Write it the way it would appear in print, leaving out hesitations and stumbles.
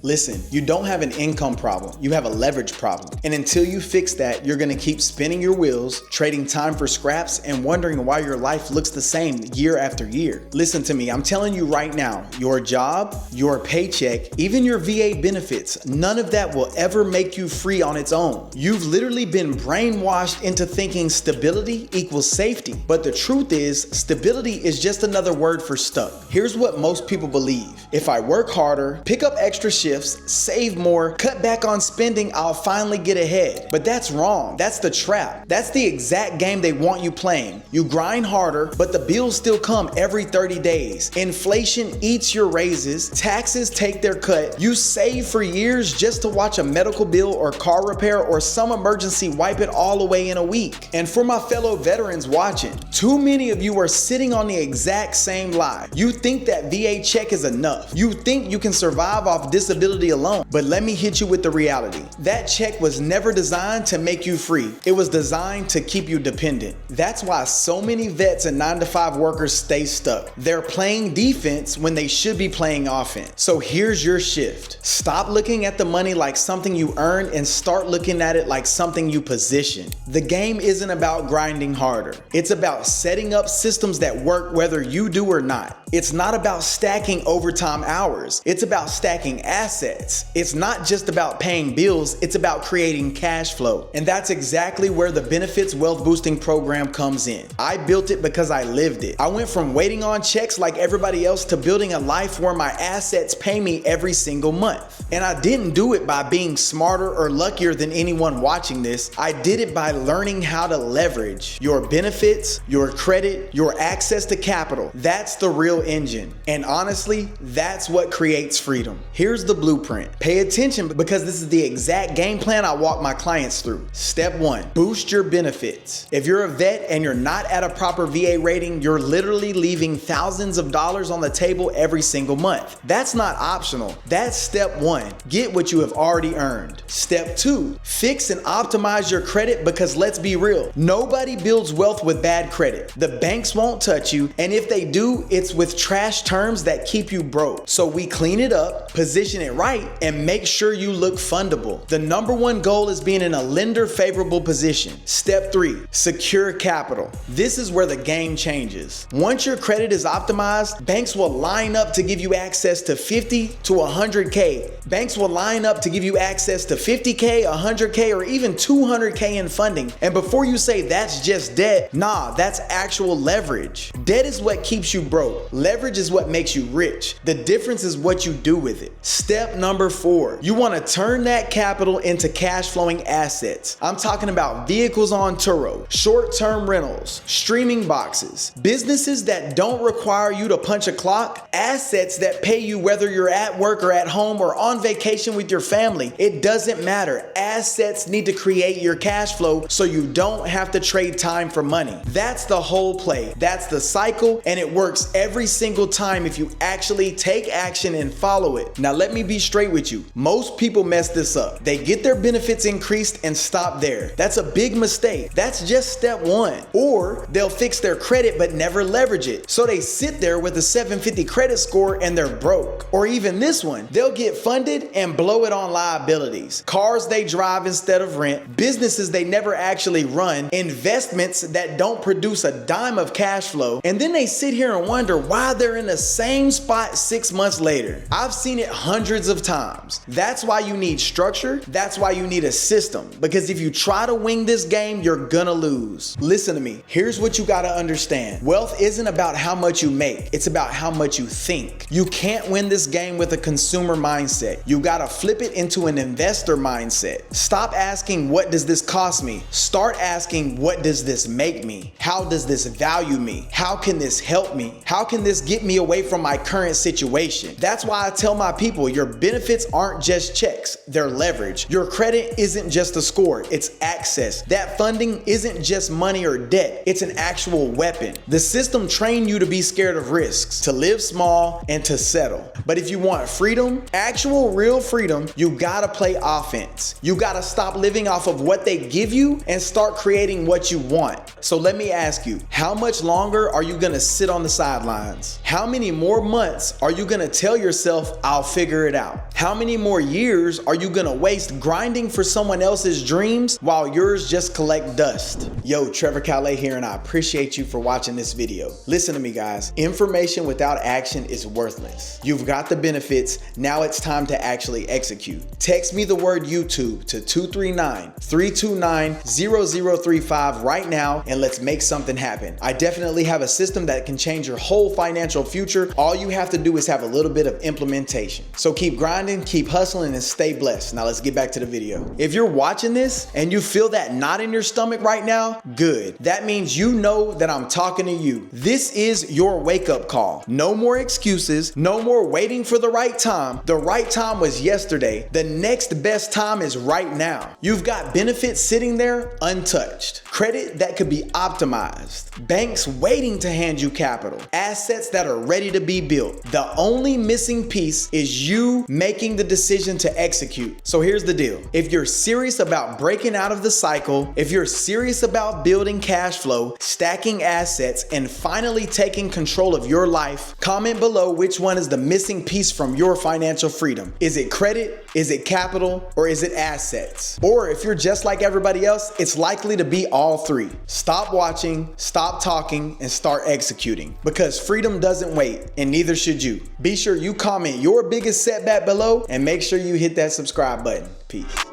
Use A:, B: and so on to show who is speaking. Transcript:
A: Listen, you don't have an income problem, you have a leverage problem. And until you fix that, you're gonna keep spinning your wheels, trading time for scraps, and wondering why your life looks the same year after year. Listen to me, I'm telling you right now, your job, your paycheck, even your VA benefits, none of that will ever make you free on its own. You've literally been brainwashed into thinking stability equals safety. But the truth is, stability is just another word for stuck. Here's what most people believe. If I work harder, pick up extra shifts, save more, cut back on spending, I'll finally get ahead. But that's wrong. That's the trap. That's the exact game they want you playing. You grind harder, but the bills still come every 30 days. Inflation eats your raises, taxes take their cut. You save for years just to watch a medical bill or car repair or some emergency wipe it all away in a week. And for my fellow veterans watching, too many of you are sitting on the exact same lie. You think that VA check is enough. You think you can survive off disability alone. But let me hit you with the reality. That check was never designed to make you free. It was designed to keep you dependent. That's why so many vets and 9-to-5 workers stay stuck. They're playing defense when they should be playing offense. So here's your shift. Stop looking at the money like something you earn and start looking at it like something you position. The game isn't about grinding harder. It's about setting up systems that work whether you do or not. It's not about stacking overtime hours. It's about stacking assets. It's not just about paying bills, it's about creating cash flow. And that's exactly where the Benefits Wealth Boosting Program comes in. I built it because I lived it. I went from waiting on checks like everybody else to building a life where my assets pay me every single month. And I didn't do it by being smarter or luckier than anyone watching this. I did it by learning how to leverage your benefits, your credit, your access to capital. That's the real engine. And honestly, that's what creates freedom. Here's the blueprint. Pay attention because this is the exact game plan I walk my clients through. Step 1, boost your benefits. If you're a vet and you're not at a proper VA rating, you're literally leaving thousands of dollars on the table every single month. That's not optional. That's step 1. Get what you have already earned. Step 2, fix and optimize your credit because let's be real, nobody builds wealth with bad credit. The banks won't touch you, and if they do, it's with trash terms that keep you broke. So we clean it up, position it right, and make sure you look fundable. The number one goal is being in a lender favorable position. Step 3, secure capital. This is where the game changes. Once your credit is optimized, banks will line up to give you access to 50 to 100K. Banks will line up to give you access to 50K, 100K, or even 200K in funding. And before you say that's just debt, nah, that's actual leverage. Debt is what keeps you broke. Leverage is what makes you rich. The difference is what you do with it. Step number 4, you want to turn that capital into cash flowing assets. I'm talking about vehicles on Turo, short-term rentals, streaming boxes, businesses that don't require you to punch a clock, assets that pay you whether you're at work or at home or on vacation with your family. It doesn't matter. Assets need to create your cash flow so you don't have to trade time for money. That's the whole play. That's the cycle, and it works every single time if you actually take action and follow it. Now let me be straight with you. Most people mess this up. They get their benefits increased and stop there. That's a big mistake. That's just step 1. Or they'll fix their credit but never leverage it. So they sit there with a 750 credit score and they're broke. Or even this one, they'll get funded and blow it on liabilities. Cars they drive instead of rent, businesses they never actually run, investments that don't produce a dime of cash flow, and then they sit here and wonder why they're in the same spot 6 months later. I've seen it hundreds of times. That's why you need structure. That's why you need a system. Because if you try to wing this game, you're gonna lose. Listen to me. Here's what you gotta understand. Wealth isn't about how much you make. It's about how much you think. You can't win this game with a consumer mindset. You gotta flip it into an investor mindset. Stop asking, what does this cost me? Start asking, what does this make me? How does this value me? How can this help me? How can this get me away from my current situation? That's why I tell my people, your benefits aren't just checks, they're leverage. Your credit isn't just a score, it's access. That funding isn't just money or debt, it's an actual weapon. The system trained you to be scared of risks, to live small, and to settle. But if you want freedom, actual real freedom, you gotta play offense. You gotta stop living off of what they give you and start creating what you want. So let me ask you, how much longer are you gonna sit on the sidelines? How many more months are you gonna tell yourself, I'll figure it it out. How many more years are you gonna waste grinding for someone else's dreams while yours just collect dust? Yo, Trevor Calais here, and I appreciate you for watching this video. Listen to me, guys. Information without action is worthless. You've got the benefits, now it's time to actually execute. Text me the word YouTube to 239-329-0035 right now, and let's make something happen. I definitely have a system that can change your whole financial future. All you have to do is have a little bit of implementation. So keep grinding, keep hustling, and stay blessed. Now let's get back to the video. If you're watching this and you feel that knot in your stomach right now, good. That means you know that I'm talking to you. This is your wake-up call. No more excuses, no more waiting for the right time. The right time was yesterday. The next best time is right now. You've got benefits sitting there untouched. Credit that could be optimized. Banks waiting to hand you capital. Assets that are ready to be built. The only missing piece is you making the decision to execute. So here's the deal. If you're serious about breaking out of the cycle, if you're serious about building cash flow, stacking assets, and finally taking control of your life, comment below which one is the missing piece from your financial freedom. Is it credit? Is it capital? Or is it assets? Or if you're just like everybody else, it's likely to be all three. Stop watching, stop talking, and start executing. Because freedom doesn't wait, and neither should you. Be sure you comment your biggest setback below, and make sure you hit that subscribe button. Peace.